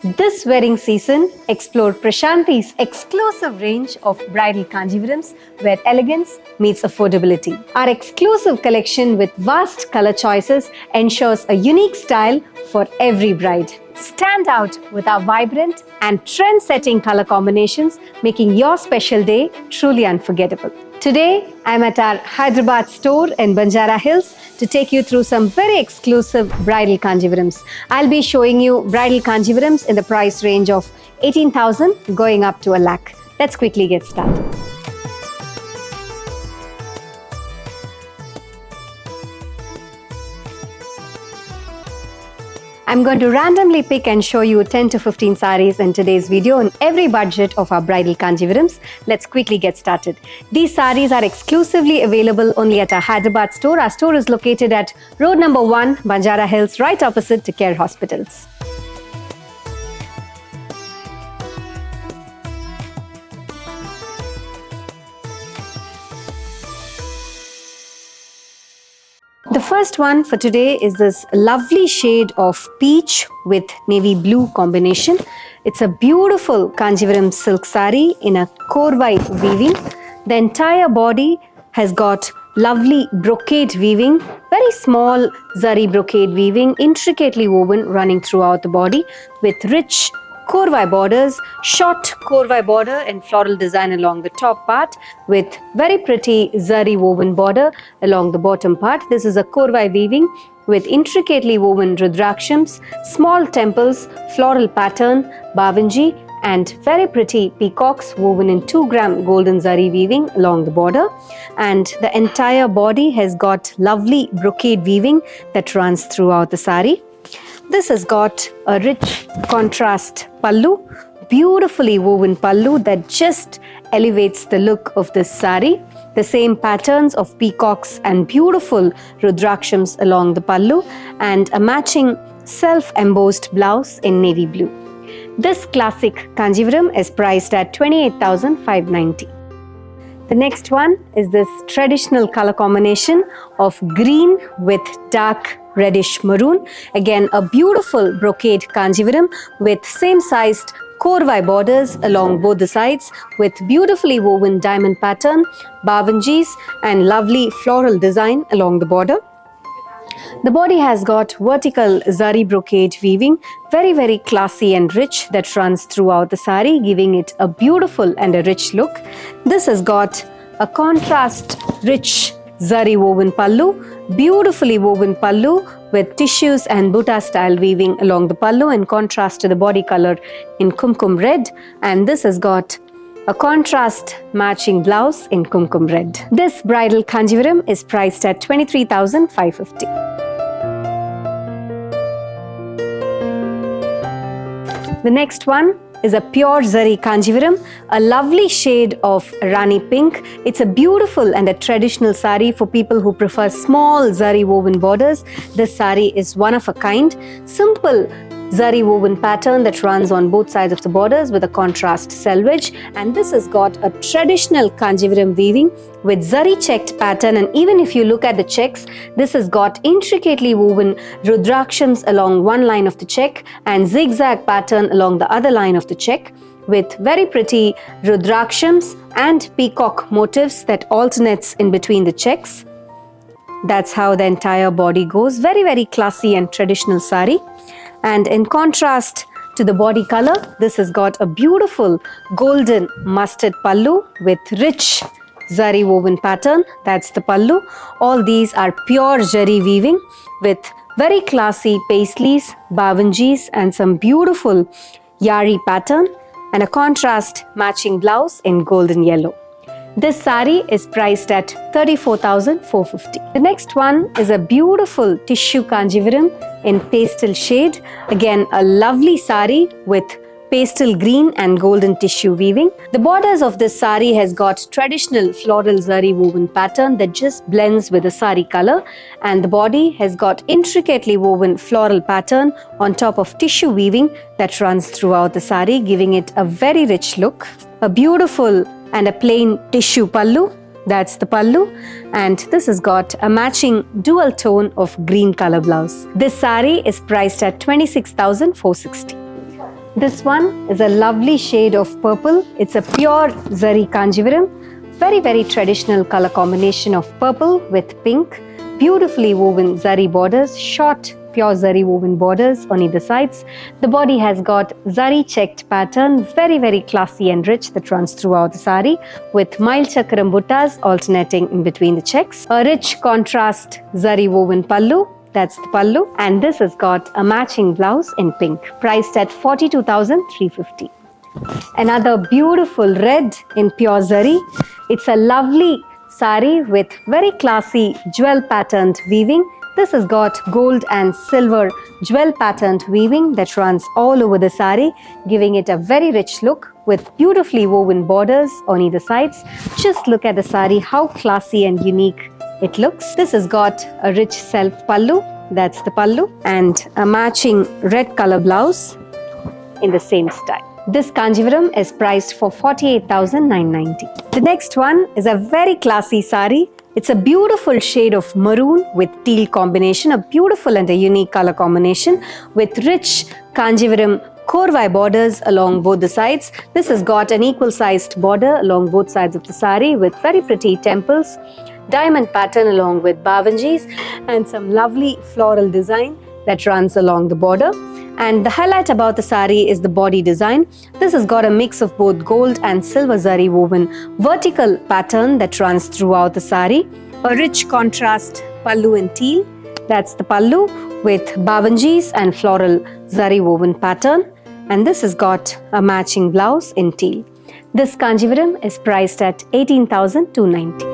This wedding season, explore Prashanti's exclusive range of bridal Kanjivarams where elegance meets affordability. Our exclusive collection with vast color choices ensures a unique style for every bride. Stand out with our vibrant and trend-setting color combinations, making your special day truly unforgettable. Today, I'm at our Hyderabad store in Banjara Hills to take you through some very exclusive bridal Kanjivarams. I'll be showing you bridal Kanjivarams in the price range of 18,000 going up to a lakh. Let's quickly get started. I'm going to randomly pick and show you 10 to 15 sarees in today's video on every budget of our bridal Kanjivarams. Let's quickly get started. These sarees are exclusively available only at our Hyderabad store. Our store is located at road number 1, Banjara Hills, right opposite to Care Hospitals. The first one for today is this lovely shade of peach with navy blue combination. It's a beautiful Kanjivaram silk saree in a korvai weaving. The entire body has got lovely brocade weaving, very small zari brocade weaving, intricately woven running throughout the body with rich korvai borders, short korvai border and floral design along the top part with very pretty zari woven border along the bottom part. This is a korvai weaving with intricately woven rudrakshams, small temples, floral pattern, bavanji and very pretty peacocks woven in 2-gram golden zari weaving along the border. And the entire body has got lovely brocade weaving that runs throughout the saree. This has got a rich contrast pallu, beautifully woven pallu that just elevates the look of this saree. The same patterns of peacocks and beautiful rudrakshams along the pallu and a matching self-embossed blouse in navy blue. This classic Kanjivaram is priced at 28,590. The next one is this traditional color combination of green with dark reddish maroon. Again, a beautiful brocade Kanjivaram with same sized korvai borders along both the sides with beautifully woven diamond pattern, bavanjis and lovely floral design along the border. The body has got vertical zari brocade weaving, very classy and rich that runs throughout the saree, giving it a beautiful and a rich look. This has got a contrast rich zari woven pallu, beautifully woven pallu with tissues and butta style weaving along the pallu in contrast to the body color in kumkum red, and this has got a contrast matching blouse in kumkum red. This bridal Kanjivaram is priced at 23,550. The next one is a pure zari Kanjivaram, a lovely shade of Rani pink. It's a beautiful and a traditional saree for people who prefer small zari woven borders. This saree is one of a kind, simple zari woven pattern that runs on both sides of the borders with a contrast selvage, and this has got a traditional Kanjivaram weaving with zari checked pattern, and even if you look at the checks, this has got intricately woven rudrakshams along one line of the check and zigzag pattern along the other line of the check with very pretty rudrakshams and peacock motifs that alternates in between the checks. That's how the entire body goes. Very classy and traditional saree. And in contrast to the body color, this has got a beautiful golden mustard pallu with rich zari woven pattern. That's the pallu. All these are pure zari weaving with very classy paisleys, bavanjis and some beautiful yari pattern and a contrast matching blouse in golden yellow. This saree is priced at 34,450. The next one is a beautiful tissue Kanjivaram in pastel shade. Again, a lovely saree with pastel green and golden tissue weaving. The borders of this saree has got traditional floral zari woven pattern that just blends with the saree color, and the body has got intricately woven floral pattern on top of tissue weaving that runs throughout the saree, giving it a very rich look. A beautiful and a plain tissue pallu, that's the pallu, and this has got a matching dual tone of green color blouse. This saree is priced at 26,460. This one is a lovely shade of purple. It's a pure zari Kanjivaram. Very traditional color combination of purple with pink. Beautifully woven zari borders, short pure zari woven borders on either sides. The body has got zari checked pattern, very classy and rich that runs throughout the sari with mild chakram buttas alternating in between the checks. A rich contrast zari woven pallu. That's the pallu, and this has got a matching blouse in pink, priced at 42,350. Another beautiful red in pure zari. It's a lovely sari with very classy jewel patterned weaving. This has got gold and silver jewel patterned weaving that runs all over the sari, giving it a very rich look with beautifully woven borders on either sides. Just look at the sari, how classy and unique it looks. This has got a rich self pallu, that's the pallu, and a matching red color blouse in the same style. This Kanjivaram is priced for 48,990. The next one is a very classy sari. It's a beautiful shade of maroon with teal combination, a beautiful and a unique color combination with rich Kanjivaram Korvai borders along both the sides. This has got an equal sized border along both sides of the sari with very pretty temples, diamond pattern along with bavanjis, and some lovely floral design that runs along the border. And the highlight about the sari is the body design. This has got a mix of both gold and silver zari woven vertical pattern that runs throughout the sari. A rich contrast pallu in teal, that's the pallu, with bavanjis and floral zari woven pattern. And this has got a matching blouse in teal. This Kanjivaram is priced at 18,290.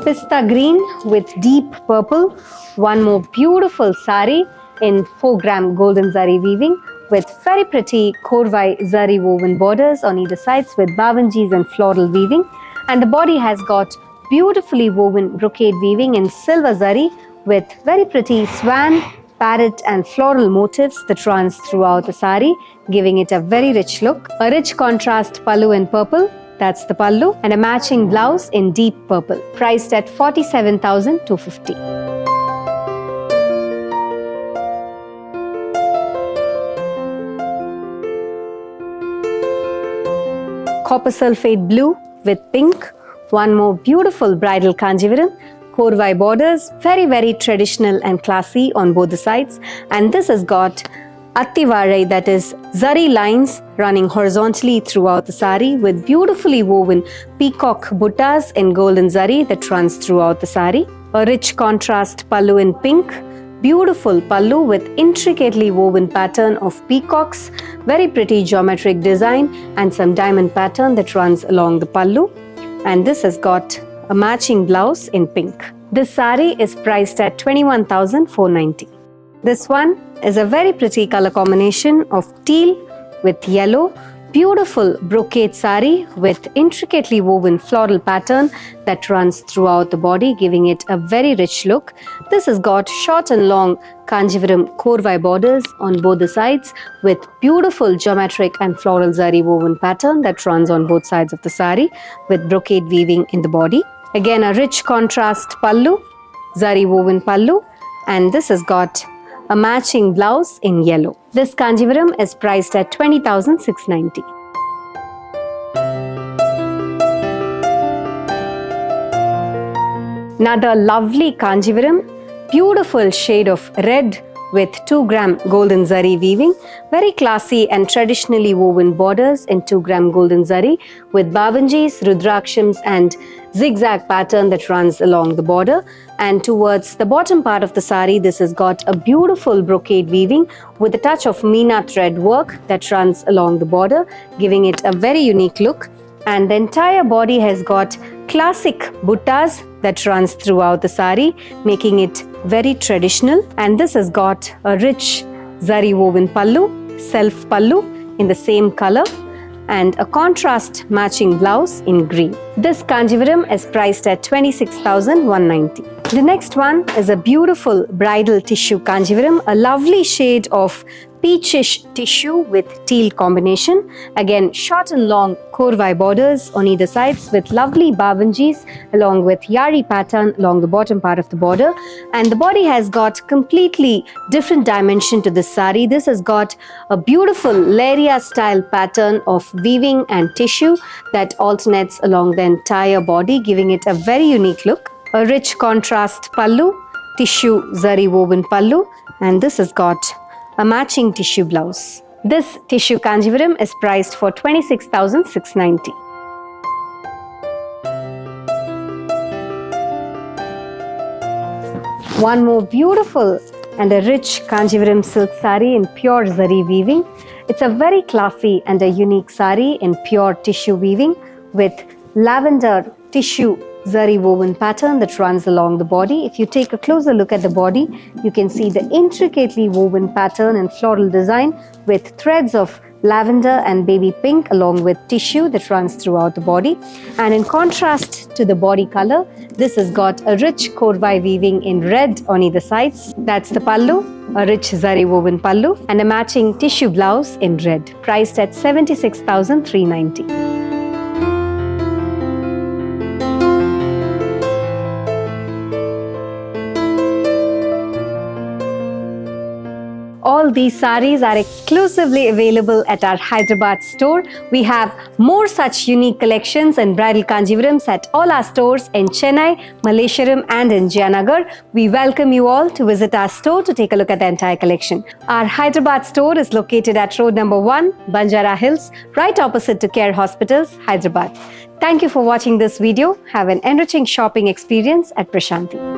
Pista green with deep purple. One more beautiful sari in 4-gram golden zari weaving with very pretty Korvai zari woven borders on either sides with bavanjis and floral weaving. And the body has got beautifully woven brocade weaving in silver zari with very pretty swan, parrot and floral motifs that runs throughout the sari, giving it a very rich look. A rich contrast pallu in purple, that's the pallu, and a matching blouse in deep purple, priced at 47,250. Copper sulphate blue with pink. One more beautiful bridal Kanjivaram. Korvai borders, very traditional and classy on both the sides. And this has got Attivarai, that is zari lines running horizontally throughout the sari with beautifully woven peacock buttas in golden zari that runs throughout the sari. A rich contrast pallu in pink. Beautiful pallu with intricately woven pattern of peacocks, very pretty geometric design and some diamond pattern that runs along the pallu. And this has got a matching blouse in pink. This sari is priced at 21,490. This one is a very pretty color combination of teal with yellow. Beautiful brocade sari with intricately woven floral pattern that runs throughout the body, giving it a very rich look. This has got short and long Kanjivaram Korvai borders on both the sides with beautiful geometric and floral zari woven pattern that runs on both sides of the sari with brocade weaving in the body. Again, a rich contrast pallu, zari woven pallu, and this has got a matching blouse in yellow. This Kanjivaram is priced at 20,690. Another lovely Kanjivaram, beautiful shade of red with 2-gram golden zari weaving, very classy and traditionally woven borders in 2-gram golden zari with bavanjis, rudrakshams and zigzag pattern that runs along the border. And towards the bottom part of the sari, this has got a beautiful brocade weaving with a touch of meena thread work that runs along the border, giving it a very unique look. And the entire body has got classic buttas that runs throughout the sari, making it very traditional. And this has got a rich zari woven pallu, self pallu in the same color, and a contrast matching blouse in green. This Kanjivaram is priced at 26,190. The next one is a beautiful bridal tissue Kanjivaram, a lovely shade of peachish tissue with teal combination. Again, short and long korvai borders on either sides with lovely bavanjis along with yari pattern along the bottom part of the border. And the body has got completely different dimension to this sari. This has got a beautiful leria style pattern of weaving and tissue that alternates along the entire body, giving it a very unique look. A rich contrast pallu, tissue zari woven pallu, and this has got a matching tissue blouse. This tissue Kanjivaram is priced for 26,690. One more beautiful and a rich Kanjivaram silk sari in pure zari weaving. It's a very classy and a unique sari in pure tissue weaving with lavender tissue zari woven pattern that runs along the body. If you take a closer look at the body, you can see the intricately woven pattern and floral design with threads of lavender and baby pink along with tissue that runs throughout the body. And in contrast to the body color, this has got a rich korvai weaving in red on either sides. That's the pallu, a rich zari woven pallu, and a matching tissue blouse in red, priced at 76,390. All these saris are exclusively available at our Hyderabad store. We have more such unique collections and bridal Kanjivarams at all our stores in Chennai, Malleshwaram and in Nagar. We welcome you all to visit our store to take a look at the entire collection. Our Hyderabad store is located at road number 1, Banjara Hills, right opposite to Care Hospitals, Hyderabad. Thank you for watching this video. Have an enriching shopping experience at Prashanti.